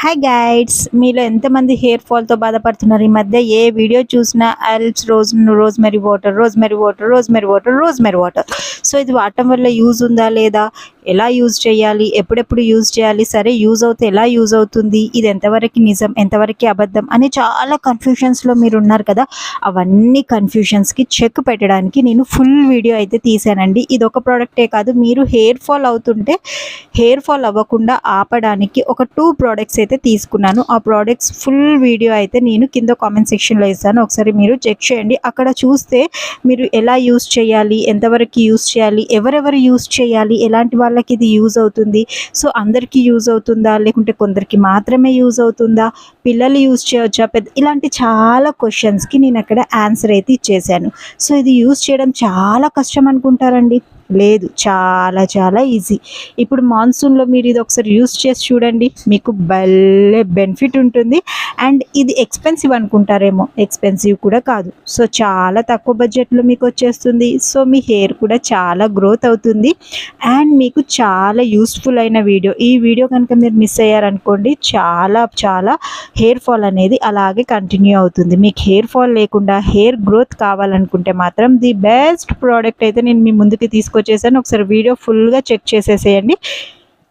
Hi guides, మీలో ఎంతమంది hair ఫాల్తో బాధపడుతున్నారు? ఈ మధ్య ఏ వీడియో చూసినా ఐల్స్ rosemary water rosemary water rosemary water rosemary water. So ఇది వాడటం వల్ల యూజ్ ఉందా లేదా, ఎలా యూజ్ చేయాలి, ఎప్పుడెప్పుడు యూజ్ చేయాలి, సరే యూజ్ అవుతే ఎలా యూజ్ అవుతుంది, ఇది ఎంతవరకు నిజం ఎంతవరకు అబద్ధం అని చాలా కన్ఫ్యూషన్స్లో మీరు ఉన్నారు కదా. అవన్నీ కన్ఫ్యూషన్స్కి చెక్ పెట్టడానికి నేను ఫుల్ వీడియో అయితే తీసానండి. ఇది ఒక ప్రోడక్టే కాదు, మీరు హెయిర్ ఫాల్ అవుతుంటే హెయిర్ ఫాల్ అవ్వకుండా ఆపడానికి ఒక 2 ప్రోడక్ట్స్ అయితే తీసుకున్నాను. ఆ ప్రోడక్ట్స్ ఫుల్ వీడియో అయితే నేను కింద కామెంట్ సెక్షన్లో ఇస్తాను, ఒకసారి మీరు చెక్ చేయండి. అక్కడ చూస్తే మీరు ఎలా యూజ్ చేయాలి, ఎంతవరకు యూజ్ చేయాలి, ఎవరెవరు యూజ్ చేయాలి, ఎలాంటి వాళ్ళకి ఇది యూజ్ అవుతుంది, సో అందరికీ యూజ్ అవుతుందా లేకుంటే కొందరికి మాత్రమే యూజ్ అవుతుందా, పిల్లలు యూజ్ చేయవచ్చా, ఇలాంటి చాలా క్వశ్చన్స్కి నేను అక్కడ ఆన్సర్ అయితే ఇచ్చేసాను. సో ఇది యూజ్ చేయడం చాలా కష్టం అనుకుంటారండి, లేదు, చాలా చాలా ఈజీ. ఇప్పుడు మాన్సూన్లో మీరు ఇది ఒకసారి యూజ్ చేసి చూడండి, మీకు భలే బెనిఫిట్ ఉంటుంది. అండ్ ఇది ఎక్స్పెన్సివ్ అనుకుంటారేమో, ఎక్స్పెన్సివ్ కూడా కాదు. సో చాలా తక్కువ బడ్జెట్లో మీకు వచ్చేస్తుంది. సో మీ హెయిర్ కూడా చాలా గ్రోత్ అవుతుంది అండ్ మీకు చాలా యూస్ఫుల్ అయిన వీడియో. ఈ వీడియో కనుక మీరు మిస్ అయ్యారనుకోండి, చాలా చాలా హెయిర్ ఫాల్ అనేది అలాగే కంటిన్యూ అవుతుంది. మీకు హెయిర్ ఫాల్ లేకుండా హెయిర్ గ్రోత్ కావాలనుకుంటే మాత్రం ది బెస్ట్ ప్రోడక్ట్ అయితే నేను మీ ముందుకి తీసుకొచ్చేసాను. ఒకసారి వీడియో ఫుల్గా చెక్ చేసేసేయండి.